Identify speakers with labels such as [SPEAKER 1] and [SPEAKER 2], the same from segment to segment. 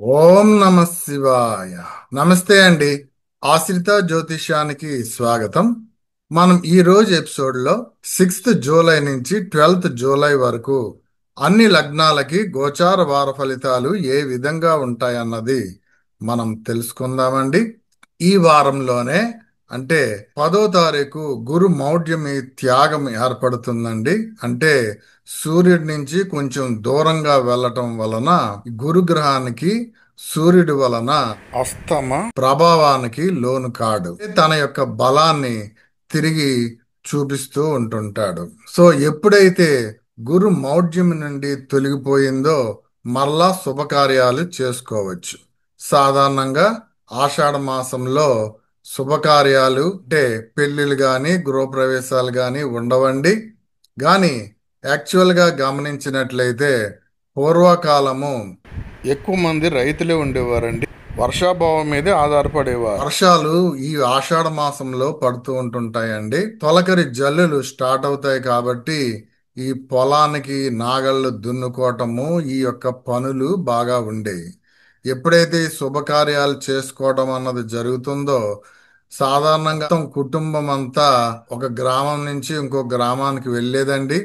[SPEAKER 1] ఓం నమ శివాయ. నమస్తే అండి. ఆశ్రిత జ్యోతిష్యానికి స్వాగతం. మనం ఈ రోజు ఎపిసోడ్లో 6th జూలై నుంచి 12th జూలై వరకు అన్ని లగ్నాలకి గోచార వార ఫలితాలు ఏ విధంగా ఉంటాయన్నది మనం తెలుసుకుందామండి. ఈ వారంలోనే అంటే 10వ తారీఖు గురు మౌఢ్యమి త్యాగం ఏర్పడుతుందండి. అంటే సూర్యుడి నుంచి కొంచెం దూరంగా వెళ్ళటం వలన గురుగ్రహానికి సూర్యుడి వలన అస్తమ ప్రభావానికి లోను కాడు. తన యొక్క బలాన్ని తిరిగి చూపిస్తూ ఉంటుంటాడు. సో ఎప్పుడైతే గురు మౌఢ్యం నుండి తొలగిపోయిందో మరలా శుభకార్యాలు చేసుకోవచ్చు. సాధారణంగా ఆషాఢ మాసంలో శుభకార్యాలు అంటే పెళ్లిళ్ళు గాని గృహప్రవేశాలు గాని ఉండవండి. గాని యాక్చువల్గా గమనించినట్లయితే పూర్వకాలము ఎక్కువ మంది రైతులే ఉండేవారండి. వర్షాభావం మీదే ఆధారపడేవారు. వర్షాలు ఈ ఆషాఢ మాసంలో పడుతూ ఉంటుంటాయండి. తొలకరి జల్లులు స్టార్ట్ అవుతాయి కాబట్టి ఈ పొలానికి నాగళ్ళు దున్నుకోవటము ఈ యొక్క పనులు బాగా ఉండేవి. ఎప్పుడైతే ఈ శుభకార్యాలు చేసుకోవడం అన్నది జరుగుతుందో సాధారణంగా మొత్తం కుటుంబం అంతా ఒక గ్రామం నుంచి ఇంకో గ్రామానికి వెళ్ళేదండి.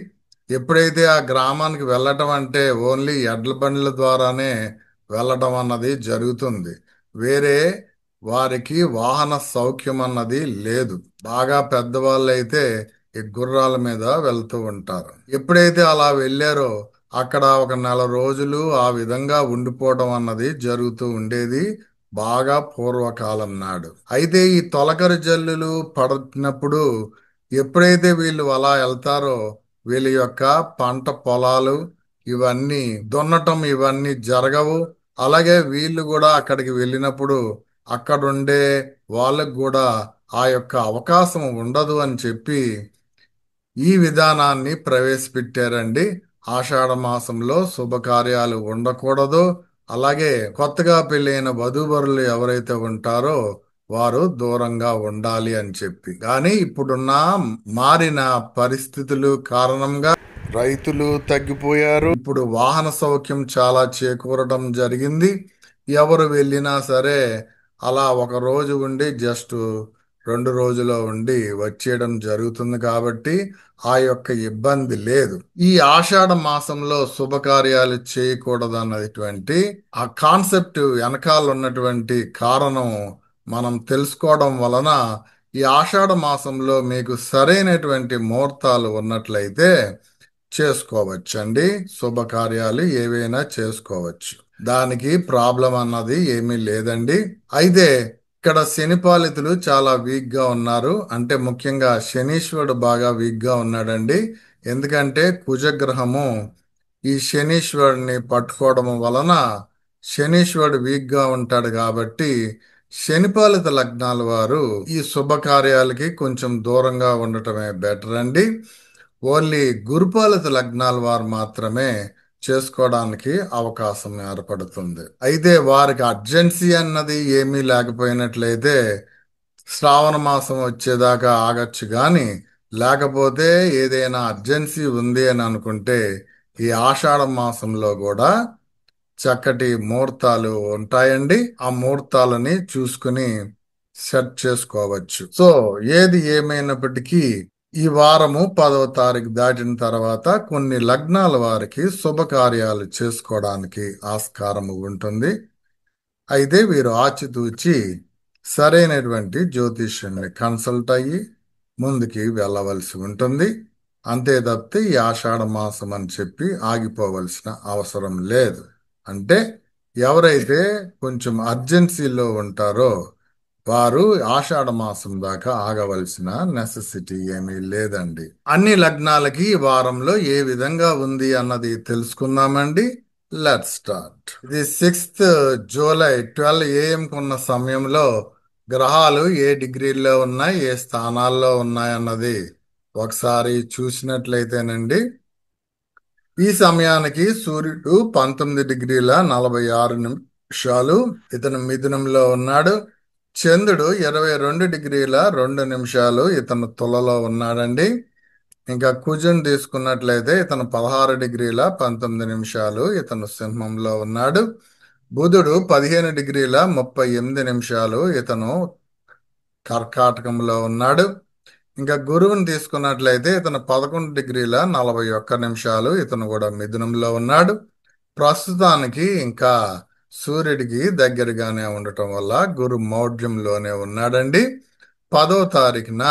[SPEAKER 1] ఎప్పుడైతే ఆ గ్రామానికి వెళ్ళటం అంటే ఓన్లీ ఎడ్ల బండ్ల ద్వారానే వెళ్ళటం అన్నది జరుగుతుంది. వేరే వారికి వాహన సౌఖ్యం అన్నది లేదు. బాగా పెద్దవాళ్ళు అయితే ఈ గుర్రాల మీద వెళ్తూ ఉంటారు. ఎప్పుడైతే అలా వెళ్ళారో అక్కడ ఒక నెల రోజులు ఆ విధంగా ఉండిపోవడం అన్నది జరుగుతూ ఉండేది. బాగా పూర్వకాలం నాడు అయితే ఈ తొలకరి జల్లులు పడినప్పుడు ఎప్పుడైతే వీళ్ళు అలా వెళ్తారో వీళ్ళ యొక్క పంట పొలాలు ఇవన్నీ దున్నటం ఇవన్నీ జరగవు. అలాగే వీళ్ళు కూడా అక్కడికి వెళ్ళినప్పుడు అక్కడుండే వాళ్ళకు కూడా ఆ యొక్క అవకాశం ఉండదు అని చెప్పి ఈ విధానాన్ని ప్రవేశపెట్టారండి. ఆషాఢ మాసంలో శుభకార్యాలు ఉండకూడదు. అలాగే కొత్తగా పెళ్ళైన వధూవరులు ఎవరైతే ఉంటారో వారు దూరంగా ఉండాలి అని చెప్పి. కానీ ఇప్పుడున్న మారిన పరిస్థితులు కారణంగా రైతులు తగ్గిపోయారు. ఇప్పుడు వాహన సౌఖ్యం చాలా చేకూరడం జరిగింది. ఎవరు వెళ్ళినా సరే అలా ఒక రోజు ఉండి జస్ట్ 2 రోజులో ఉండి వచ్చేయడం జరుగుతుంది కాబట్టి ఆ యొక్క ఇబ్బంది లేదు. ఈ ఆషాఢ మాసంలో శుభకార్యాలు చేయకూడదు అన్నటువంటి ఆ కాన్సెప్ట్ వెనకాల ఉన్నటువంటి కారణం మనం తెలుసుకోవడం వలన ఈ ఆషాఢ మాసంలో మీకు సరైనటువంటి ముహూర్తాలు ఉన్నట్లయితే చేసుకోవచ్చండి. శుభకార్యాలు ఏవైనా చేసుకోవచ్చు. దానికి ప్రాబ్లం అన్నది ఏమీ లేదండి. అయితే ఇక్కడ శని పాలితులు చాలా వీక్ గా ఉన్నారు. అంటే ముఖ్యంగా శనీశ్వరుడు బాగా వీక్ గా ఉన్నాడండి. ఎందుకంటే కుజగ్రహము ఈ శనీశ్వరుడిని పట్టుకోవడం వలన శనీశ్వరుడు వీక్ గా ఉంటాడు కాబట్టి శనిపాలిత లగ్నాల వారు ఈ శుభకార్యాలకి కొంచెం దూరంగా ఉండటమే బెటర్ అండి. ఓన్లీ గురుపాలిత లగ్నాల వారు మాత్రమే చేసుకోవడానికి అవకాశం ఏర్పడుతుంది. అయితే వారికి అర్జెన్సీ అన్నది ఏమీ లేకపోయినట్లయితే శ్రావణ మాసం వచ్చేదాకా ఆగచ్చు గాని లేకపోతే ఏదైనా అర్జెన్సీ ఉంది అని అనుకుంటే ఈ ఆషాఢ మాసంలో కూడా చక్కటి ముహూర్తాలు ఉంటాయండి. ఆ ముహూర్తాలని చూసుకుని సెట్ చేసుకోవచ్చు. సో ఏది ఏమైనప్పటికీ ఈ వారము 10వ తారీఖు దాటిన తర్వాత కొన్ని లగ్నాల వారికి శుభకార్యాలు చేసుకోవడానికి ఆస్కారం ఉంటుంది. అయితే వీరు ఆచితూచి సరైనటువంటి జ్యోతిష్యుని కన్సల్ట్ అయ్యి ముందుకి వెళ్ళవలసి ఉంటుంది. అంతే తప్పితే ఈ ఆషాఢ మాసం అని చెప్పి ఆగిపోవలసిన అవసరం లేదు. అంటే ఎవరైతే కొంచెం అర్జెన్సీలో ఉంటారో వారు ఆషాఢ మాసం దాకా ఆగవలసిన నెసెసిటీ ఏమీ లేదండి. అన్ని లగ్నాలకి ఈ వారంలో ఏ విధంగా ఉంది అన్నది తెలుసుకుందామండి. Let start. ఇది 6th జూలై 12 AM కున్న సమయంలో గ్రహాలు ఏ డిగ్రీల్లో ఉన్నాయి, ఏ స్థానాల్లో ఉన్నాయి అన్నది ఒకసారి చూసినట్లయితేనండి ఈ సమయానికి సూర్యుడు 19 డిగ్రీల 46 నిమిషాలు ఇతను మిథునంలో ఉన్నాడు. చంద్రుడు 22 డిగ్రీల 2 నిమిషాలు ఇతను తులలో ఉన్నాడండి. ఇంకా కుజుని తీసుకున్నట్లయితే ఇతను 16 డిగ్రీల 19 నిమిషాలు ఇతను సింహంలో ఉన్నాడు. బుధుడు 15 డిగ్రీల 38 నిమిషాలు ఇతను కర్కాటకంలో ఉన్నాడు. ఇంకా గురువుని తీసుకున్నట్లయితే ఇతను 11 డిగ్రీల 41 నిమిషాలు ఇతను కూడా మిథునంలో ఉన్నాడు. ప్రస్తుతానికి ఇంకా సూర్యుడికి దగ్గరగానే ఉండటం వల్ల గురు మౌఢ్యంలోనే ఉన్నాడండి. 10వ తారీఖున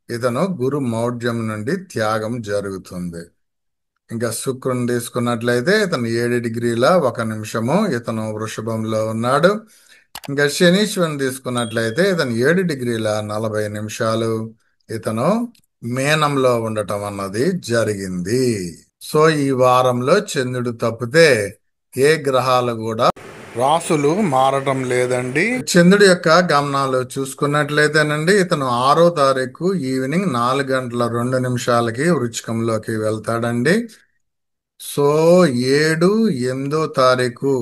[SPEAKER 1] ఇతను గురు మౌఢ్యం నుండి త్యాగం జరుగుతుంది. ఇంకా శుక్రుని తీసుకున్నట్లయితే ఇతను 7 డిగ్రీల 1 నిమిషము ఇతను వృషభంలో ఉన్నాడు. ఇంకా శనీశ్వరుని తీసుకున్నట్లయితే ఇతను 7 డిగ్రీల 40 నిమిషాలు ఇతను మేనంలో ఉండటం అన్నది జరిగింది. సో ఈ వారంలో చంద్రుడు తప్పితే ఏ గ్రహాలు కూడా రాసులు మారటం లేదండి. చంద్రుడి యొక్క గమనాలు చూసుకున్నట్లయితేనండి ఇతను 6వ తారీఖు ఈవినింగ్ 4 గంటల 2 నిమిషాలకి వృచ్చికంలోకి వెళ్తాడండి. సో 7, 8వ తారీఖు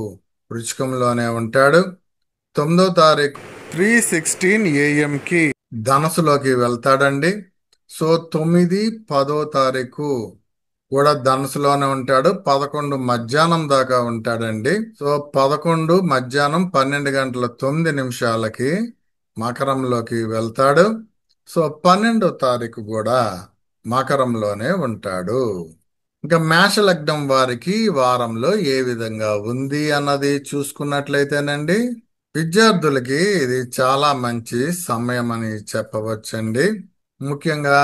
[SPEAKER 1] వృచ్చికంలోనే ఉంటాడు. 9వ తారీఖు 3:16 AM ధనస్సులోకి వెళ్తాడండి. సో 9, 10వ తారీఖు కూడా ధనుసులోనే ఉంటాడు. 11 మధ్యాహ్నం దాకా ఉంటాడండి. సో 11 మధ్యాహ్నం 12 గంటల 9 నిమిషాలకి మకరంలోకి వెళ్తాడు. సో 12వ తారీఖు కూడా మకరంలోనే ఉంటాడు. ఇంకా మేష లగ్నం వారికి వారంలో ఏ విధంగా ఉంది అన్నది చూసుకున్నట్లయితేనండి విద్యార్థులకి ఇది చాలా మంచి సమయం అని చెప్పవచ్చండి. ముఖ్యంగా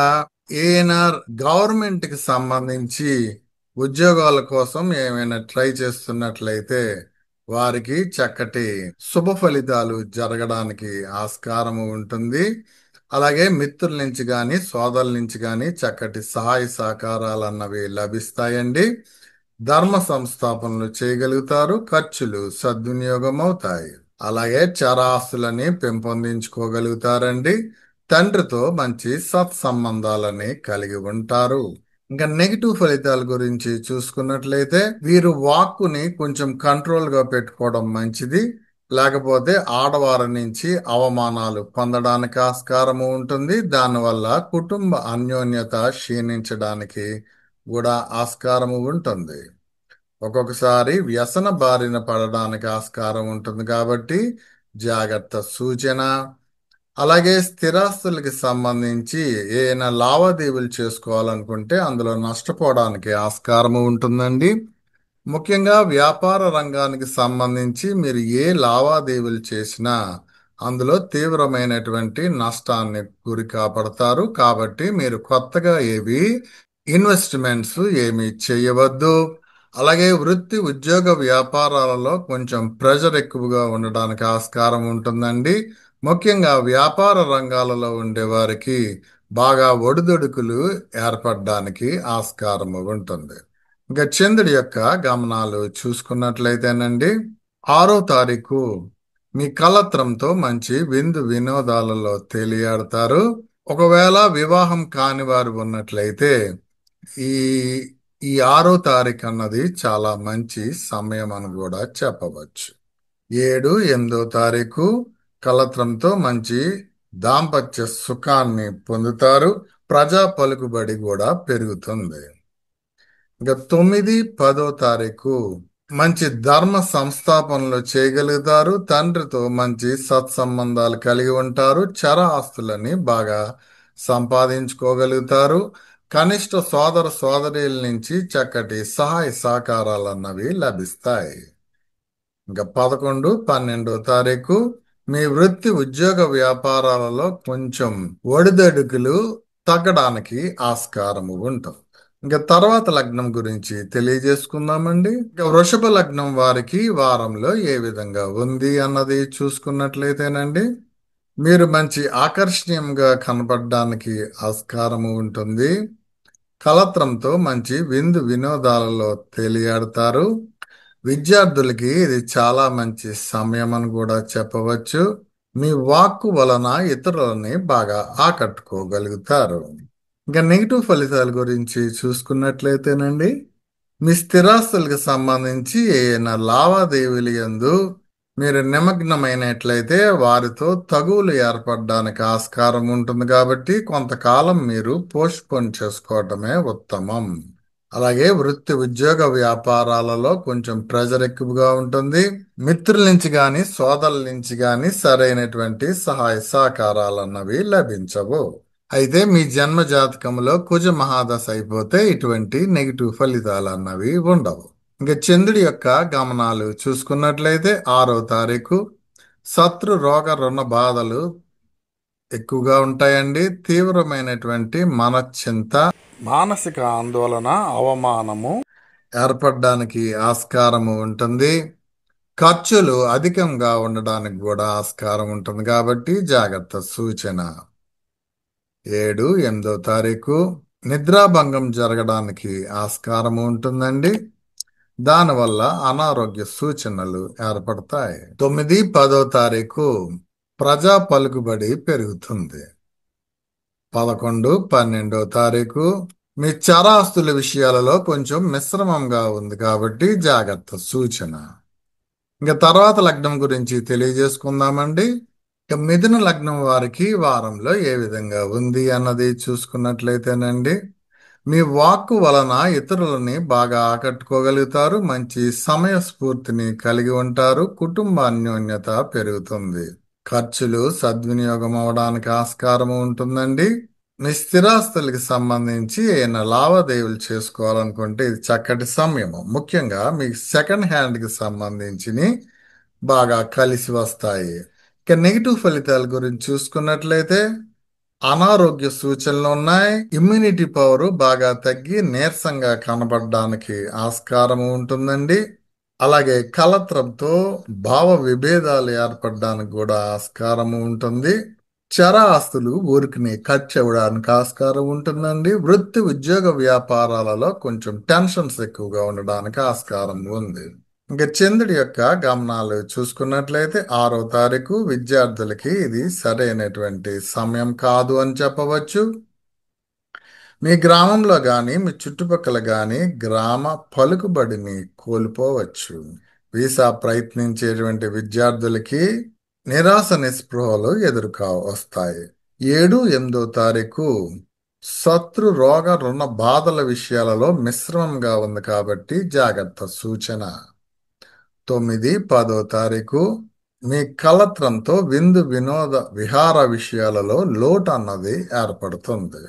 [SPEAKER 1] ఏమైనా గవర్నమెంట్ కి సంబంధించి ఉద్యోగాల కోసం ఏమైనా ట్రై చేస్తున్నట్లయితే వారికి చక్కటి శుభ ఫలితాలు జరగడానికి ఆస్కారము ఉంటుంది. అలాగే మిత్రుల నుంచి కానీ సోదరుల నుంచి కానీ చక్కటి సహాయ సహకారాలు అన్నవి లభిస్తాయండి. ధర్మ సంస్థాపనలు చేయగలుగుతారు. ఖర్చులు సద్వినియోగం అవుతాయి. అలాగే చరాస్తులని పెంపొందించుకోగలుగుతారండి. తండ్రితో మంచి సత్సంబంధాలని కలిగి ఉంటారు. ఇంకా నెగిటివ్ ఫలితాల గురించి చూసుకున్నట్లయితే వీరు వాక్కుని కొంచెం కంట్రోల్ గా పెట్టుకోవడం మంచిది. లేకపోతే ఆడవారి నుంచి అవమానాలు పొందడానికి ఆస్కారము ఉంటుంది. దానివల్ల కుటుంబ అన్యోన్యత క్షీణించడానికి కూడా ఆస్కారము ఉంటుంది. ఒక్కొక్కసారి వ్యసన బారిన పడడానికి ఆస్కారం ఉంటుంది కాబట్టి జాగ్రత్త సూచన. అలాగే స్థిరాస్తులకి సంబంధించి ఏమైనా లావాదేవీలు చేసుకోవాలనుకుంటే అందులో నష్టపోవడానికి ఆస్కారము ఉంటుందండి. ముఖ్యంగా వ్యాపార రంగానికి సంబంధించి మీరు ఏ లావాదేవీలు చేసినా అందులో తీవ్రమైనటువంటి నష్టాన్ని గురి కాపడతారు. కాబట్టి మీరు కొత్తగా ఏవి ఇన్వెస్ట్మెంట్స్ ఏమి చేయవద్దు. అలాగే వృత్తి ఉద్యోగ వ్యాపారాలలో కొంచెం ప్రెషర్ ఎక్కువగా ఉండడానికి ఆస్కారం ఉంటుందండి. ముఖ్యంగా వ్యాపార రంగాలలో ఉండే వారికి బాగా ఒడిదుడుకులు ఏర్పడడానికి ఆస్కారం ఉంటుంది. ఇంకా చంద్రుడి యొక్క గమనాలు చూసుకున్నట్లయితేనండి 6వ తారీఖు మీ కలత్రంతో మంచి విందు వినోదాలలో తేలియాడతారు. ఒకవేళ వివాహం కాని వారు ఉన్నట్లయితే ఈ ఈ 6వ తారీఖు అన్నది చాలా మంచి సమయం అని కూడా చెప్పవచ్చు. 7, 8వ తారీఖు కలత్రంతో మంచి దాంపత్య సుఖాన్ని పొందుతారు. ప్రజా పలుకుబడి కూడా పెరుగుతుంది. ఇంకా 9, 10వ తారీఖు మంచి ధర్మ సంస్థాపనలు చేయగలుగుతారు. తండ్రితో మంచి సత్సంబంధాలు కలిగి ఉంటారు. చర ఆస్తులని బాగా సంపాదించుకోగలుగుతారు. కనిష్ట సోదర సోదరీల నుంచి చక్కటి సహాయ సహకారాలు అన్నవి లభిస్తాయి. ఇంకా 11, 12వ తారీఖు మీ వృత్తి ఉద్యోగ వ్యాపారాలలో కొంచెం ఒడిదడుకులు తగ్గడానికి ఆస్కారము ఉంటుంది. ఇంకా తర్వాత లగ్నం గురించి తెలియజేసుకుందామండి. ఇంకా వృషభ లగ్నం వారికి వారంలో ఏ విధంగా ఉంది అన్నది చూసుకున్నట్లయితేనండి మీరు మంచి ఆకర్షణీయంగా కనపడడానికి ఆస్కారము ఉంటుంది. కలత్రంతో మంచి విందు వినోదాలలో తేలియాడతారు. విద్యార్థులకి ఇది చాలా మంచి సమయం అని కూడా చెప్పవచ్చు. మీ వాక్కు వలన ఇతరులని బాగా ఆకట్టుకోగలుగుతారు. ఇంకా నెగిటివ్ ఫలితాల గురించి చూసుకున్నట్లయితేనండి మీ స్థిరాస్తులకు సంబంధించి ఏమైనా లావాదేవీలు యందు మీరు నిమగ్నమైనట్లయితే వారితో తగువులు ఏర్పడడానికి ఆస్కారం ఉంటుంది. కాబట్టి కొంతకాలం మీరు పోస్ట్పోన్ చేసుకోవటమే ఉత్తమం. అలాగే వృత్తి ఉద్యోగ వ్యాపారాలలో కొంచెం ప్రెజర్ ఎక్కువగా ఉంటుంది. మిత్రుల నుంచి గాని సోదరుల నుంచి గాని సరైనటువంటి సహాయ సహకారాలు అన్నవి లభించవు. అయితే మీ జన్మ జాతకంలో కుజ మహాదశ అయిపోతే ఇటువంటి నెగిటివ్ ఫలితాలు అన్నవి ఉండవు. ఇంకా చంద్రుడి యొక్క గమనాలు చూసుకున్నట్లయితే 6వ తారీఖు శత్రు రోగ రుణ బాధలు ఎక్కువగా ఉంటాయండి. తీవ్రమైనటువంటి మనశ్చింత, మానసిక ఆందోళన, అవమానము ఏర్పడడానికి ఆస్కారము ఉంటుంది. ఖర్చులు అధికంగా ఉండడానికి కూడా ఆస్కారం ఉంటుంది కాబట్టి జాగ్రత్త సూచన. 7, 8వ తారీఖు నిద్రాభంగం జరగడానికి ఆస్కారం ఉంటుందండి. దానివల్ల అనారోగ్య సూచనలు ఏర్పడతాయి. 9, 10వ తారీఖు ప్రజా పలుకుబడి పెరుగుతుంది. 11, 12వ తారీఖు మీ చరాస్తుల విషయాలలో కొంచెం మిశ్రమంగా ఉంది కాబట్టి జాగ్రత్త సూచన. ఇంకా తర్వాత లగ్నం గురించి తెలియజేసుకుందామండి. ఇక మిథున లగ్నం వారికి వారంలో ఏ విధంగా ఉంది అన్నది చూసుకున్నట్లయితేనండి, మీ వాక్కు వలన ఇతరులని బాగా ఆకట్టుకోగలుగుతారు. మంచి సమయస్ఫూర్తిని కలిగి ఉంటారు. కుటుంబ అన్యోన్యత పెరుగుతుంది. ఖర్చులు సద్వినియోగం అవడానికి ఆస్కారం ఉంటుందండి. మీ స్థిరాస్తులకి సంబంధించి ఏమైనా లావాదేవీలు చేసుకోవాలనుకుంటే ఇది చక్కటి సమయము. ముఖ్యంగా మీ సెకండ్ హ్యాండ్కి సంబంధించి బాగా కలిసి వస్తాయి. ఇక నెగిటివ్ ఫలితాల గురించి చూసుకున్నట్లయితే అనారోగ్య సూచనలు ఉన్నాయి. ఇమ్యూనిటీ పవర్ బాగా తగ్గి నీరసంగా కనబడడానికి ఆస్కారం ఉంటుందండి. అలాగే కలత్రంతో భావ విభేదాలు ఏర్పడడానికి కూడా ఆస్కారం ఉంటుంది. చర ఆస్తులు ఊరికి ఖర్చు అవ్వడానికి ఆస్కారం ఉంటుందండి. వృత్తి ఉద్యోగ వ్యాపారాలలో కొంచెం టెన్షన్స్ ఎక్కువగా ఉండడానికి ఆస్కారం ఉంది. ఇంకా చంద్రుడి యొక్క గమనాలు చూసుకున్నట్లయితే 6వ తారీఖు విద్యార్థులకి ఇది సరైనటువంటి సమయం కాదు అని చెప్పవచ్చు. మీ గ్రామంలో గాని మీ చుట్టుపక్కల గాని గ్రామ పలుకుబడిని కోల్పోవచ్చు. వీసా ప్రయత్నించేటువంటి విద్యార్థులకి నిరాశ నిస్పృహలు వస్తాయి. 7, 8వ తారీఖు శత్రు రోగ రుణ బాధల విషయాలలో మిశ్రమంగా ఉంది కాబట్టి జాగ్రత్త సూచన. 9, 10వ తారీఖు మీ కలత్రంతో విందు వినోద విహార విషయాలలో లోటు అన్నది ఏర్పడుతుంది.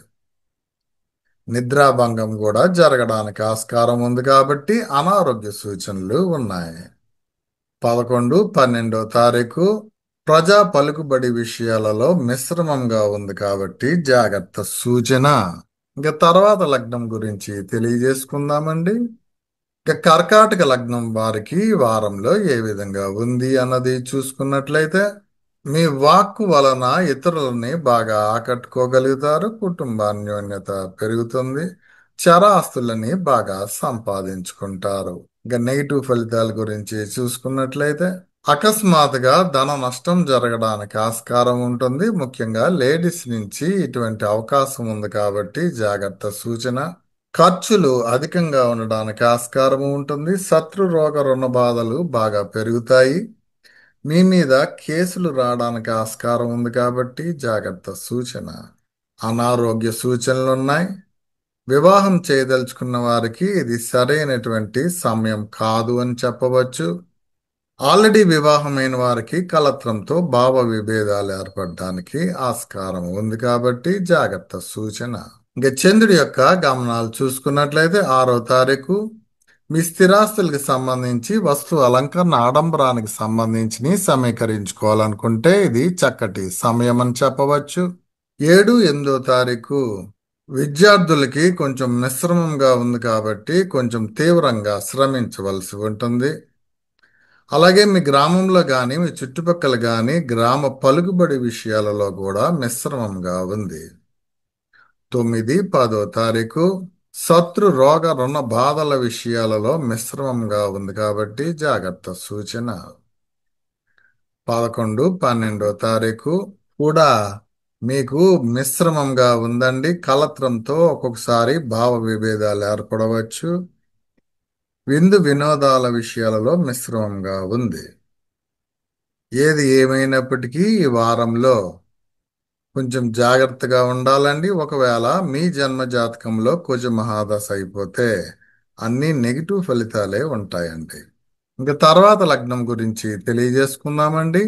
[SPEAKER 1] నిద్రాభంగం కూడా జరగడానికి ఆస్కారం ఉంది కాబట్టి అనారోగ్య సూచనలు ఉన్నాయి. 11, 12వ తారీఖు ప్రజా పలుకుబడి విషయాలలో మిశ్రమంగా ఉంది కాబట్టి జాగ్రత్త సూచన. ఇంకా తర్వాత లగ్నం గురించి తెలియజేసుకుందామండి. ఇక కర్కాటక లగ్నం వారికి వారంలో ఏ విధంగా ఉంది అన్నది చూసుకున్నట్లయితే మీ వాక్కు వలన ఇతరులని బాగా ఆకట్టుకోగలుగుతారు. కుటుంబ అన్యోన్యత పెరుగుతుంది. చరాస్తులని బాగా సంపాదించుకుంటారు. ఇక నెగిటివ్ ఫలితాల గురించి చూసుకున్నట్లయితే అకస్మాత్తుగా ధన నష్టం జరగడానికి ఆస్కారం ఉంటుంది. ముఖ్యంగా లేడీస్ నుంచి ఇటువంటి అవకాశం ఉంది కాబట్టి జాగ్రత్త సూచన. ఖర్చులు అధికంగా ఉండడానికి ఆస్కారం ఉంటుంది. శత్రు రోగ రుణ బాధలు బాగా పెరుగుతాయి. మీ మీద కేసులు రావడానికి ఆస్కారం ఉంది కాబట్టి జాగ్రత్త సూచన. అనారోగ్య సూచనలు ఉన్నాయి. వివాహం చేయదలుచుకున్న వారికి ఇది సరైనటువంటి సమయం కాదు అని చెప్పవచ్చు. ఆల్రెడీ వివాహమైన వారికి కలత్రంతో భావ విభేదాలు ఏర్పడడానికి ఆస్కారం ఉంది కాబట్టి జాగ్రత్త సూచన. ఇంకా చంద్రుడి యొక్క గమనాలు చూసుకున్నట్లయితే 6వ తారీఖు మీ స్థిరాస్తులకు సంబంధించి వస్తు అలంకరణ ఆడంబరానికి సంబంధించి సమీకరించుకోవాలనుకుంటే ఇది చక్కటి సమయం అని చెప్పవచ్చు. 7, 8వ తారీఖు విద్యార్థులకి కొంచెం మిశ్రమంగా ఉంది కాబట్టి కొంచెం తీవ్రంగా శ్రమించవలసి ఉంటుంది. అలాగే మీ గ్రామంలో కానీ మీ చుట్టుపక్కల కానీ గ్రామ పలుకుబడి విషయాలలో కూడా మిశ్రమంగా ఉంది. 9, 10వ తారీఖు శత్రు రోగ రుణ బాధల విషయాలలో మిశ్రమంగా ఉంది కాబట్టి జాగ్రత్త సూచన. 11, 12వ తారీఖు కూడా మీకు మిశ్రమంగా ఉందండి. కలత్రంతో ఒక్కొక్కసారి భావ విభేదాలు ఏర్పడవచ్చు. విందు వినోదాల విషయాలలో మిశ్రమంగా ఉంది. ఏది ఏమైనప్పటికీ ఈ వారంలో కొంచెం జాగ్రత్తగా ఉండాలండి. ఒకవేళ మీ జన్మ జాతకంలో కుజ మహాదశ అయిపోతే అన్ని నెగిటివ్ ఫలితాలే ఉంటాయండి. ఇంకా తర్వాత లగ్నం గురించి తెలియజేసుకుందామండి.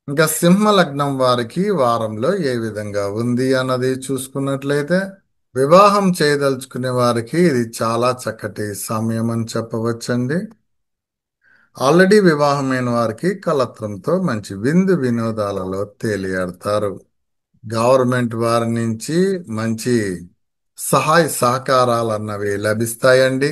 [SPEAKER 1] ఇంకా సింహ లగ్నం వారికి వారంలో ఏ విధంగా ఉంది అన్నది చూసుకున్నట్లయితే వివాహం చేయదలుచుకునే వారికి ఇది చాలా చక్కటి సమయం అని చెప్పవచ్చండి. ఆల్రెడీ వివాహమైన వారికి కలత్రంతో మంచి విందు వినోదాలలో తేలియాడతారు. గవర్నమెంట్ వారి నుంచి మంచి సహాయ సహకారాలు అన్నవి లభిస్తాయండి.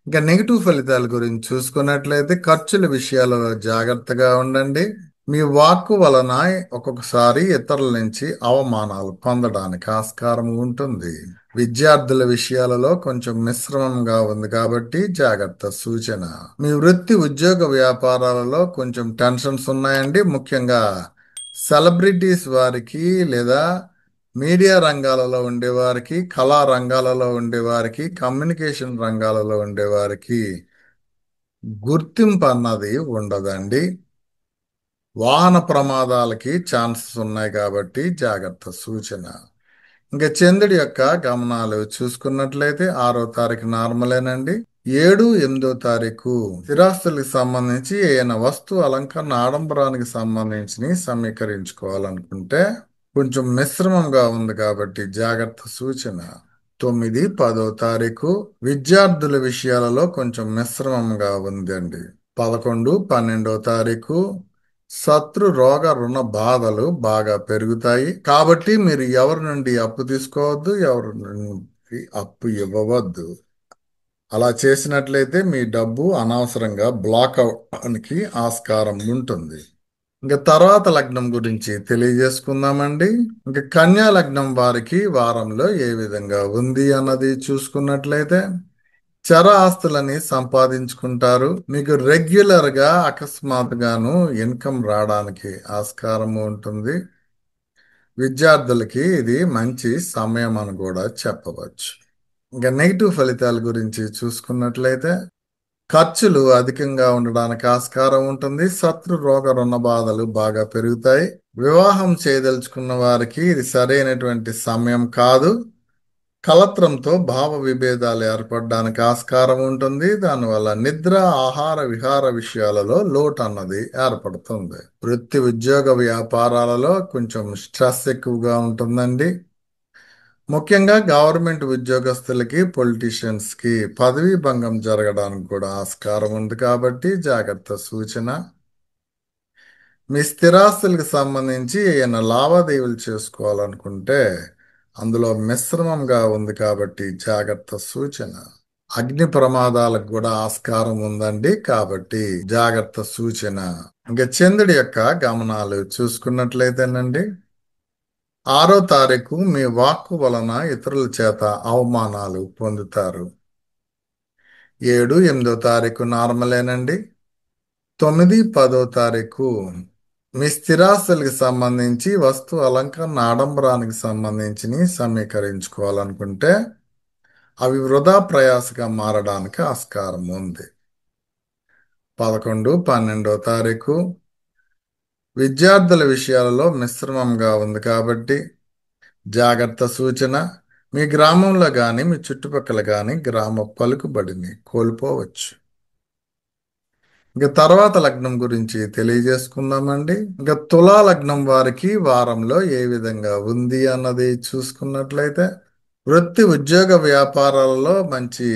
[SPEAKER 1] ఇంకా నెగిటివ్ ఫలితాల గురించి చూసుకున్నట్లయితే ఖర్చుల విషయాలలో జాగ్రత్తగా ఉండండి. మీ వాక్కు వలన ఒక్కొక్కసారి ఇతరుల నుంచి అవమానాలు పొందడానికి ఆస్కారం ఉంటుంది. విద్యార్థుల విషయాలలో కొంచెం మిశ్రమంగా ఉంది కాబట్టి జాగ్రత్త సూచన. మీ వృత్తి ఉద్యోగ వ్యాపారాలలో కొంచెం టెన్షన్స్ ఉన్నాయండి. ముఖ్యంగా సెలబ్రిటీస్ వారికి లేదా మీడియా రంగాలలో ఉండేవారికి, కళా రంగాలలో ఉండేవారికి, కమ్యూనికేషన్ రంగాలలో ఉండేవారికి గుర్తింపు అన్నది ఉండదండి. వాహన ప్రమాదాలకి ఛాన్సెస్ ఉన్నాయి కాబట్టి జాగ్రత్త సూచన. ఇంకా చంద్రుడి యొక్క గమనాలు చూసుకున్నట్లయితే 6వ తారీఖు నార్మలేనండి. 7, 8వ తారీఖు స్థిరాస్తులకు సంబంధించి ఏదైనా వస్తు అలంకరణ ఆడంబరానికి సంబంధించి సమీకరించుకోవాలనుకుంటే కొంచెం మిశ్రమంగా ఉంది కాబట్టి జాగ్రత్త సూచన. 9, 10వ తారీఖు విద్యార్థుల విషయాలలో కొంచెం మిశ్రమంగా ఉందండి. 11, 12వ తారీఖు శత్రు రోగ రుణ బాధలు బాగా పెరుగుతాయి కాబట్టి మీరు ఎవరి నుండి అప్పు తీసుకోవద్దు, ఎవరి నుండి అప్పు ఇవ్వవద్దు. అలా చేసినట్లయితే మీ డబ్బు అనవసరంగా బ్లాక్ అవడానికి ఆస్కారం ఉంటుంది. ఇంకా తర్వాత లగ్నం గురించి తెలియజేసుకుందామండి. ఇంకా కన్యా లగ్నం వారికి వారంలో ఏ విధంగా ఉంది అన్నది చూసుకున్నట్లయితే చర ఆస్తులని సంపాదించుకుంటారు. మీకు రెగ్యులర్ గా అకస్మాత్తుగాను ఇన్కమ్ రావడానికి ఆస్కారం ఉంటుంది. విద్యార్థులకి ఇది మంచి సమయం అని కూడా చెప్పవచ్చు. ఇంకా నెగిటివ్ ఫలితాల గురించి చూసుకున్నట్లయితే ఖర్చులు అధికంగా ఉండడానికి ఆస్కారం ఉంటుంది. శత్రు రోగ రుణ బాధలు బాగా పెరుగుతాయి. వివాహం చేయదలుచుకున్న వారికి ఇది సరైనటువంటి సమయం కాదు. కలత్రంతో భావ విభేదాలు ఏర్పడడానికి ఆస్కారం ఉంటుంది. దానివల్ల నిద్ర, ఆహార, విహార విషయాలలో లోటు అన్నది ఏర్పడుతుంది. వృత్తి ఉద్యోగ వ్యాపారాలలో కొంచెం స్ట్రెస్ ఎక్కువగా ఉంటుందండి. ముఖ్యంగా గవర్నమెంట్ ఉద్యోగస్తులకి, పొలిటీషియన్స్ కి పదవీ భంగం జరగడానికి కూడా ఆస్కారం ఉంది కాబట్టి జాగ్రత్త సూచన. మీ స్థిరాస్తులకు సంబంధించి ఏమైనా లావాదేవీలు చేసుకోవాలనుకుంటే అందులో మిశ్రమంగా ఉంది కాబట్టి జాగ్రత్త సూచన. అగ్ని ప్రమాదాలకు కూడా ఆస్కారం ఉందండి కాబట్టి జాగ్రత్త సూచన. ఇంకా చంద్రుడి యొక్క గమనాలు చూసుకున్నట్లయితేనండి 6వ తారీఖు మీ వాక్కు వలన ఇతరుల చేత అవమానాలు పొందుతారు. 7, 8వ తారీఖు నార్మలేనండి. 9, 10వ తారీఖు మీ స్థిరాస్తులకు సంబంధించి వస్తు అలంకరణ ఆడంబరానికి సంబంధించి సమీకరించుకోవాలనుకుంటే అవి వృధా ప్రయాసగా మారడానికి ఆస్కారం ఉంది. 11, 12వ తారీఖు విద్యార్థుల విషయాలలో మిశ్రమంగా ఉంది కాబట్టి జాగ్రత్త సూచన. మీ గ్రామంలో కానీ మీ చుట్టుపక్కల కానీ గ్రామ పలుకుబడిని కోల్పోవచ్చు. ఇంకా తర్వాత లగ్నం గురించి తెలియజేసుకుందామండి. ఇంకా తులా లగ్నం వారికి వారంలో ఏ విధంగా ఉంది అన్నది చూసుకున్నట్లయితే వృత్తి ఉద్యోగ వ్యాపారాలలో మంచి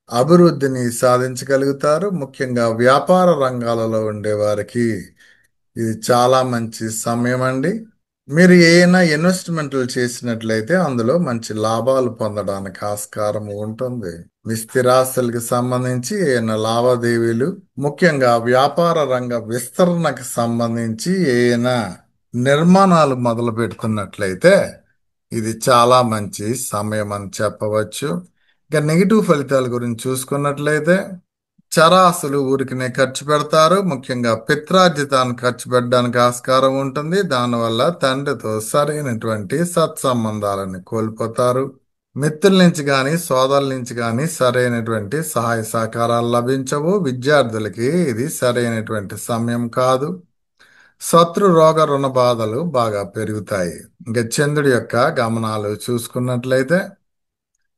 [SPEAKER 1] అభివృద్ధిని సాధించగలుగుతారు. ముఖ్యంగా వ్యాపార రంగాలలో ఉండే వారికి ఇది చాలా మంచి సమయం అండి. మీరు ఏమైనా ఇన్వెస్ట్మెంట్లు చేసినట్లయితే అందులో మంచి లాభాలు పొందడానికి ఆస్కారం ఉంటుంది. మీ స్థిరాస్తులకు సంబంధించి ఏమైనా లావాదేవీలు, ముఖ్యంగా వ్యాపార రంగ విస్తరణకు సంబంధించి ఏమైనా నిర్మాణాలు మొదలు పెడుతున్నట్లయితే ఇది చాలా మంచి సమయం అని చెప్పవచ్చు. ఇక నెగిటివ్ ఫలితాల గురించి చూసుకున్నట్లయితే చరాస్తులు ఊరికినే ఖర్చు పెడతారు. ముఖ్యంగా పిత్రార్జితాన్ని ఖర్చు పెట్టడానికి ఆస్కారం ఉంటుంది. దానివల్ల తండ్రితో సరైనటువంటి సత్సంబంధాలను కోల్పోతారు. మిత్రుల నుంచి కానీ సోదరుల నుంచి కానీ సరైనటువంటి సహాయ సహకారాలు లభించవు. విద్యార్థులకి ఇది సరైనటువంటి సమయం కాదు. శత్రు రోగ రుణ బాధలు బాగా పెరుగుతాయి. ఇంకా చంద్రుడి యొక్క గమనాలు చూసుకున్నట్లయితే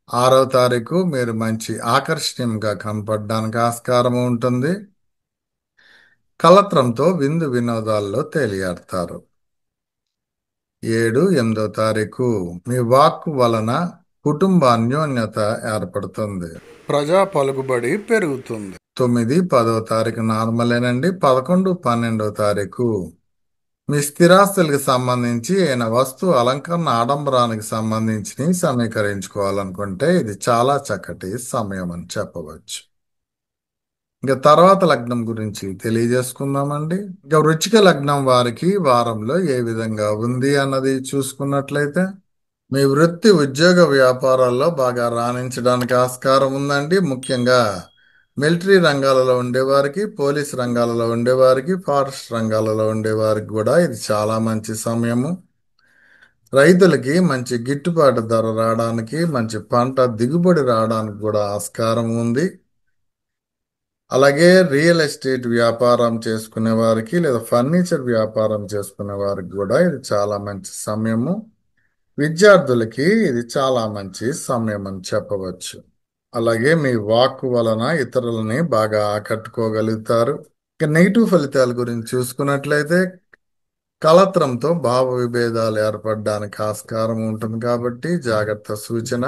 [SPEAKER 1] 6వ తారీఖు మీరు మంచి ఆకర్షణీయంగా కనపడడానికి ఆస్కారం ఉంటుంది. కలత్రంతో విందు వినోదాల్లో తేలియాడతారు. 7, 8వ తారీఖు మీ వాక్కు వలన కుటుంబ అన్యోన్యత ఏర్పడుతుంది. ప్రజా పలుకుబడి పెరుగుతుంది. 9, 10వ తారీఖు నార్మలేనండి. 11, 12వ తారీఖు మీ స్థిరాస్తులకు సంబంధించి అయిన వస్తు అలంకరణ ఆడంబరానికి సంబంధించి సమీకరించుకోవాలనుకుంటే ఇది చాలా చక్కటి సమయం అని చెప్పవచ్చు. ఇంకా తర్వాత లగ్నం గురించి తెలియజేసుకుందామండి. ఇంకా వృశ్చిక లగ్నం వారికి వారంలో ఏ విధంగా ఉంది అన్నది చూసుకున్నట్లయితే మీ వృత్తి ఉద్యోగ వ్యాపారాల్లో బాగా రాణించడానికి ఆస్కారం ఉందండి. ముఖ్యంగా మిలిటరీ రంగాలలో ఉండేవారికి, పోలీస్ రంగాలలో ఉండేవారికి, ఫారెస్ట్ రంగాలలో ఉండేవారికి కూడా ఇది చాలా మంచి సమయము. రైతులకి మంచి గిట్టుబాటు ధర రావడానికి, మంచి పంట దిగుబడి రావడానికి కూడా ఆస్కారం ఉంది. అలాగే రియల్ ఎస్టేట్ వ్యాపారం చేసుకునే వారికి లేదా ఫర్నిచర్ వ్యాపారం చేసుకునే వారికి కూడా ఇది చాలా మంచి సమయము. విద్యార్థులకి ఇది చాలా మంచి సమయం అని చెప్పవచ్చు. అలాగే మీ వాక్కు వలన ఇతరులని బాగా ఆకట్టుకోగలుగుతారు. ఇక నెగిటివ్ ఫలితాల గురించి చూసుకున్నట్లయితే కలత్రంతో భావ విభేదాలు ఏర్పడడానికి ఆస్కారం ఉంటుంది కాబట్టి జాగ్రత్త సూచన.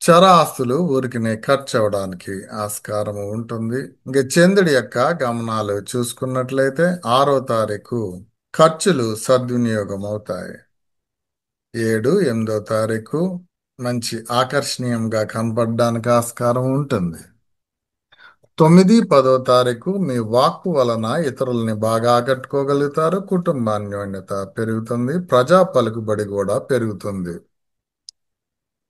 [SPEAKER 1] చర ఆస్తులు ఊరికినే ఖర్చు అవడానికి ఆస్కారం ఉంటుంది. ఇంకా చంద్రుడి యొక్క గమనాలు చూసుకున్నట్లయితే 6వ తారీఖు ఖర్చులు సద్వినియోగం అవుతాయి. 7, 8వ తారీఖు మంచి ఆకర్షణీయంగా కనపడడానికి ఆస్కారం ఉంటుంది. 9, 10వ తారీఖు మీ వాక్కు వలన ఇతరులని బాగా ఆకట్టుకోగలుగుతారు. కుటుంబ అన్యోన్యత పెరుగుతుంది. ప్రజా పలుకుబడి కూడా పెరుగుతుంది.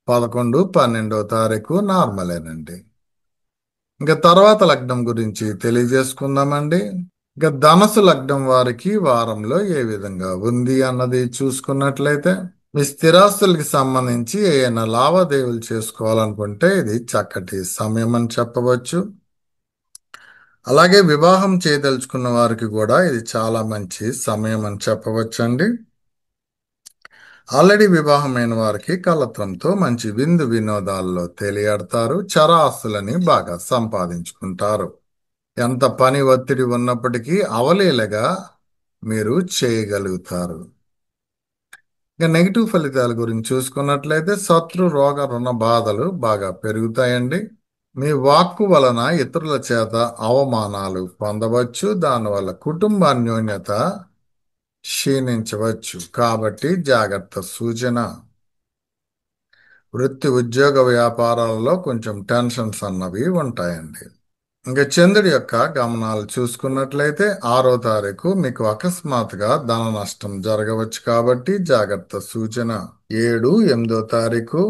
[SPEAKER 1] 11, 12వ తారీఖు నార్మలేనండి. ఇంకా తర్వాత లగ్నం గురించి తెలియజేసుకుందామండి. ఇంకా ధనసు లగ్నం వారికి వారంలో ఏ విధంగా ఉంది అన్నది చూసుకున్నట్లయితే మీ స్థిరాస్తులకి సంబంధించి ఏమైనా లావాదేవీలు చేసుకోవాలనుకుంటే ఇది చక్కటి సమయం అని చెప్పవచ్చు. అలాగే వివాహం చేయదలుచుకున్న వారికి కూడా ఇది చాలా మంచి సమయం అని చెప్పవచ్చండి. ఆల్రెడీ వివాహమైన వారికి కలత్రంతో మంచి విందు వినోదాల్లో తేలియాడతారు. చర ఆస్తులని బాగా సంపాదించుకుంటారు. ఎంత పని ఒత్తిడి ఉన్నప్పటికీ అవలీలగా మీరు చేయగలుగుతారు. ఇక నెగిటివ్ ఫలితాల గురించి చూసుకున్నట్లయితే శత్రు రోగ రుణ బాధలు బాగా పెరుగుతాయండి. మీ వాక్కు వలన ఇతరుల చేత అవమానాలు పొందవచ్చు. దానివల్ల కుటుంబ అన్యోన్యత క్షీణించవచ్చు. కాబట్టి జాగ్రత్త సూచన. వృత్తి ఉద్యోగ వ్యాపారాలలో కొంచెం టెన్షన్స్ అన్నవి ఉంటాయండి. ఇంకా చంద్రుడి యొక్క గమనాలు చూసుకున్నట్లయితే 6వ తారీఖు మీకు అకస్మాత్తుగా ధన నష్టం జరగవచ్చు కాబట్టి జాగ్రత్త సూచన. 7, 8వ తారీఖు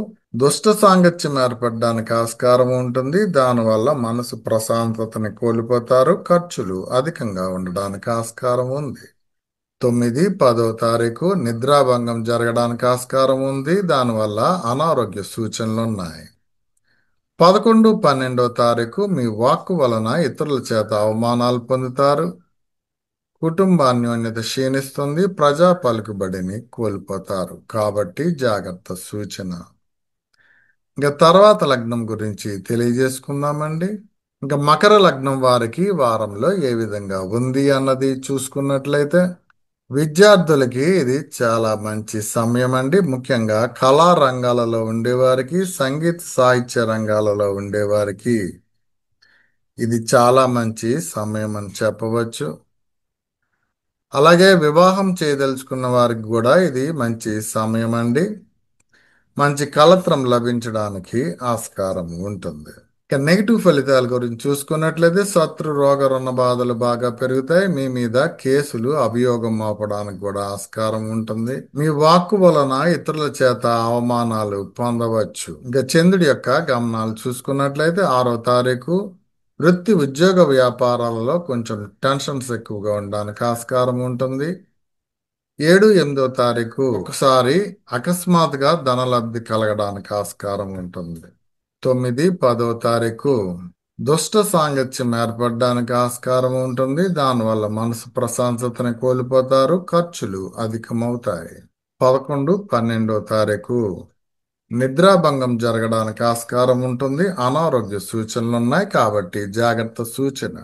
[SPEAKER 1] దుష్ట సాంగత్యం ఏర్పడడానికి ఆస్కారం ఉంటుంది. దానివల్ల మనసు ప్రశాంతతని కోల్పోతారు. ఖర్చులు అధికంగా ఉండడానికి ఆస్కారం ఉంది. 9, 10వ తారీఖు నిద్రాభంగం జరగడానికి ఆస్కారం ఉంది. దానివల్ల అనారోగ్య సూచనలు ఉన్నాయి. 11, 12వ తారీఖు మీ వాక్కు వలన ఇతరుల చేత అవమానాలు పొందుతారు. కుటుంబ అన్యోన్యత క్షీణిస్తుంది. ప్రజా పలుకుబడిని కోల్పోతారు. కాబట్టి జాగ్రత్త సూచన. ఇంకా తర్వాత లగ్నం గురించి తెలియజేసుకుందామండి. ఇంకా మకర లగ్నం వారికి వారంలో ఏ విధంగా ఉంది అన్నది చూసుకున్నట్లయితే విద్యార్థులకి ఇది చాలా మంచి సమయం అండి. ముఖ్యంగా కళా రంగాలలో ఉండేవారికి, సంగీత సాహిత్య రంగాలలో ఉండేవారికి ఇది చాలా మంచి సమయం అని చెప్పవచ్చు. అలాగే వివాహం చేయదలుచుకున్న వారికి కూడా ఇది మంచి సమయం అండి. మంచి కలత్రం లభించడానికి ఆస్కారం ఉంటుంది. ఇక నెగిటివ్ ఫలితాల గురించి చూసుకున్నట్లయితే శత్రు రోగ రుణ బాధలు బాగా పెరుగుతాయి. మీ మీద కేసులు అభియోగం మోపడానికి కూడా ఆస్కారం ఉంటుంది. మీ వాక్కు వలన ఇతరుల చేత అవమానాలు పొందవచ్చు. ఇంకా చంద్రుడి యొక్క గమనాలు చూసుకున్నట్లయితే 6వ తారీఖు వృత్తి ఉద్యోగ వ్యాపారాలలో కొంచెం టెన్షన్స్ ఎక్కువగా ఉండడానికి ఆస్కారం ఉంటుంది. 7, 8వ తారీఖు ఒకసారి అకస్మాత్తుగా ధనలబ్ధి కలగడానికి ఆస్కారం ఉంటుంది. 9, 10వ తారీఖు దుష్ట సాంగత్యం ఏర్పడడానికి ఆస్కారం ఉంటుంది. దానివల్ల మనసు ప్రశాంతతని కోల్పోతారు. ఖర్చులు అధికమవుతాయి. 11, 12 తారీఖు నిద్రాభంగం జరగడానికి ఆస్కారం ఉంటుంది. అనారోగ్య సూచనలున్నాయి కాబట్టి జాగ్రత్త సూచన.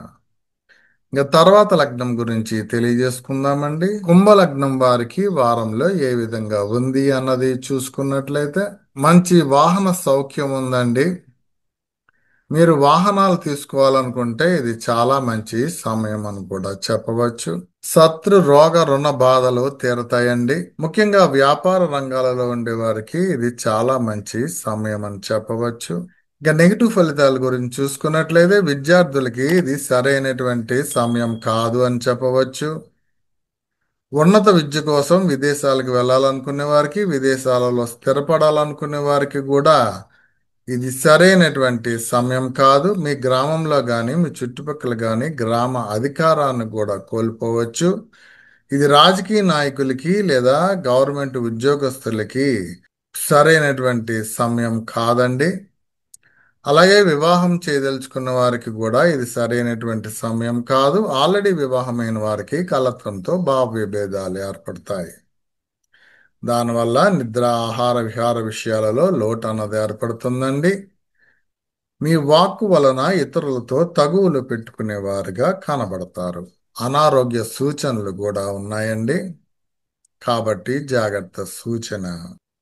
[SPEAKER 1] ఇంకా తర్వాత లగ్నం గురించి తెలియజేసుకుందామండి. కుంభలగ్నం వారికి వారంలో ఏ విధంగా ఉంది అన్నది చూసుకున్నట్లయితే మంచి వాహన సౌఖ్యం ఉందండి. మీరు వాహనాలు తీసుకోవాలనుకుంటే ఇది చాలా మంచి సమయం అని కూడా చెప్పవచ్చు. శత్రు రోగ రుణ బాధలు తీరతాయండి. ముఖ్యంగా వ్యాపార రంగాలలో ఉండే వారికి ఇది చాలా మంచి సమయం అని చెప్పవచ్చు. ఇక నెగిటివ్ ఫలితాల గురించి చూసుకున్నట్లయితే విద్యార్థులకి ఇది సరైనటువంటి సమయం కాదు అని చెప్పవచ్చు. ఉన్నత విద్య కోసం విదేశాలకు వెళ్ళాలనుకునే వారికి, విదేశాలలో స్థిరపడాలనుకునే వారికి కూడా ఇది సరైనటువంటి సమయం కాదు. మీ గ్రామంలో కానీ మీ చుట్టుపక్కల కానీ గ్రామ అధికారాన్ని కూడా కోల్పోవచ్చు. ఇది రాజకీయ నాయకులకి లేదా గవర్నమెంట్ ఉద్యోగస్తులకి సరైనటువంటి సమయం కాదండి. అలాగే వివాహం చేయదలుచుకున్న వారికి కూడా ఇది సరైనటువంటి సమయం కాదు. ఆల్రెడీ వివాహమైన వారికి కలత్రంతో భావ విభేదాలు ఏర్పడతాయి. దానివల్ల నిద్ర ఆహార విహార విషయాలలో లోటు అన్నది ఏర్పడుతుందండి. మీ వాక్కు వలన ఇతరులతో తగువులు పెట్టుకునేవారుగా కనబడతారు. అనారోగ్య సూచనలు కూడా ఉన్నాయండి. కాబట్టి జాగ్రత్త సూచన.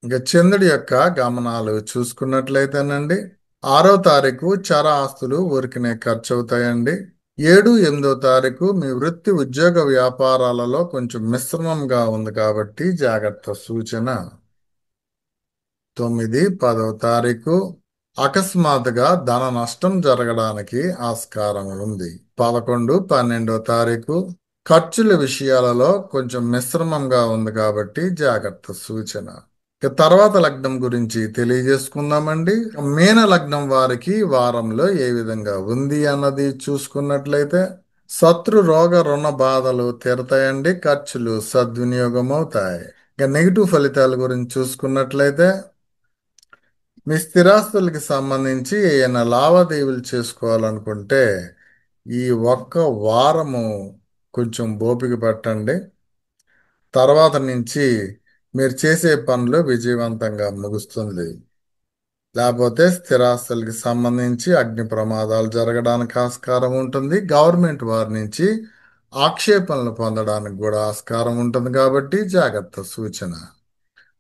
[SPEAKER 1] ఇంకా చంద్రుడి యొక్క గమనాలు చూసుకున్నట్లయితేనండి 6వ తారీఖు చర ఆస్తులు ఊరికనే ఖర్చు అవుతాయండి. 7, 8వ తారీఖు మీ వృత్తి ఉద్యోగ వ్యాపారాలలో కొంచెం మిశ్రమంగా ఉంది కాబట్టి జాగ్రత్త సూచన. 9, 10వ తారీఖు అకస్మాత్తుగా ధన నష్టం జరగడానికి ఆస్కారం ఉంది. 11, 12వ తారీఖు ఖర్చుల విషయాలలో కొంచెం మిశ్రమంగా ఉంది కాబట్టి జాగ్రత్త సూచన. ఇక తర్వాత లగ్నం గురించి తెలియజేసుకుందామండి. మీన లగ్నం వారికి వారంలో ఏ విధంగా ఉంది అన్నది చూసుకున్నట్లయితే శత్రు రోగ రుణ బాధలు తీరతాయండి. ఖర్చులు సద్వినియోగం అవుతాయి. ఇక నెగిటివ్ ఫలితాల గురించి చూసుకున్నట్లయితే మీ స్థిరాస్తులకి సంబంధించి ఏమైనా లావాదేవీలు చేసుకోవాలనుకుంటే ఈ ఒక్క వారము కొంచెం ఓపిక పట్టండి. తర్వాత నుంచి మీరు చేసే పనులు విజయవంతంగా ముగుస్తుంది. లేకపోతే స్థిరాస్తులకి సంబంధించి అగ్ని ప్రమాదాలు జరగడానికి ఆస్కారం ఉంటుంది. గవర్నమెంట్ వారి నుంచి ఆక్షేపణలు పొందడానికి కూడా ఆస్కారం ఉంటుంది కాబట్టి జాగ్రత్త సూచన.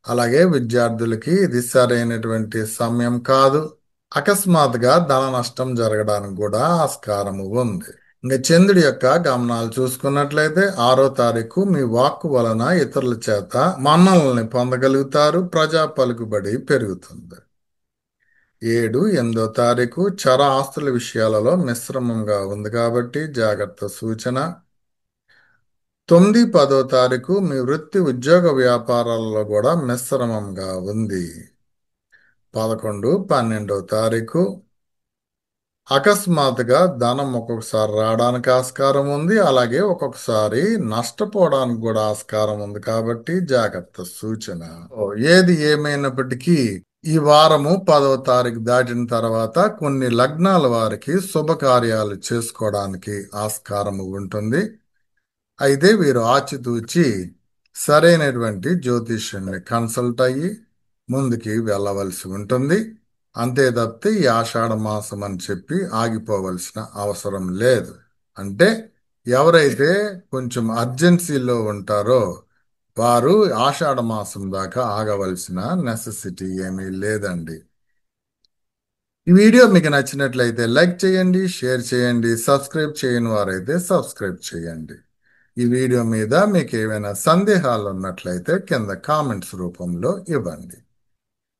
[SPEAKER 1] అలాగే విద్యార్థులకి ఇది సరైనటువంటి సమయం కాదు. అకస్మాత్తుగా ధన నష్టం జరగడానికి కూడా ఆస్కారము ఉంది. ఇంకా చంద్రుడి యొక్క గమనాలు చూసుకున్నట్లయితే 6వ తారీఖు మీ వాక్కు వలన ఇతరుల చేత మన్ననల్ని పొందగలుగుతారు. ప్రజా పలుకుబడి పెరుగుతుంది. 7, 8వ తారీఖు చర ఆస్తుల విషయాలలో మిశ్రమంగా ఉంది కాబట్టి జాగ్రత్త సూచన. 9, 10వ తారీఖు మీ వృత్తి ఉద్యోగ వ్యాపారాలలో కూడా మిశ్రమంగా ఉంది. 11, 12వ తారీఖు అకస్మాత్తుగా ధనం ఒక్కొక్కసారి రావడానికి ఆస్కారం ఉంది. అలాగే ఒక్కొక్కసారి నష్టపోవడానికి కూడా ఆస్కారం ఉంది కాబట్టి జాగ్రత్త సూచన. ఏది ఏమైనప్పటికీ ఈ వారము 10వ తారీఖు దాటిన తర్వాత కొన్ని లగ్నాల వారికి శుభకార్యాలు చేసుకోవడానికి ఆస్కారము ఉంటుంది. అయితే వీరు ఆచితూచి సరైనటువంటి జ్యోతిష్యుని కన్సల్ట్ అయ్యి ముందుకి వెళ్ళవలసి ఉంటుంది. అంతే తప్పితే ఈ ఆషాఢ మాసం అని చెప్పి ఆగిపోవలసిన అవసరం లేదు. అంటే ఎవరైతే కొంచెం అర్జెన్సీలో ఉంటారో వారు ఆషాఢ మాసం దాకా ఆగవలసిన నెసెసిటీ ఏమీ లేదండి. ఈ వీడియో మీకు నచ్చినట్లయితే లైక్ చేయండి, షేర్ చేయండి, సబ్స్క్రైబ్ చేయని వారైతే సబ్స్క్రైబ్ చేయండి. ఈ వీడియో మీద మీకు ఏవైనా సందేహాలు ఉన్నట్లయితే కింద కామెంట్స్ రూపంలో ఇవ్వండి.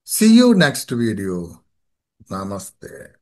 [SPEAKER 1] See you next video. Namaste.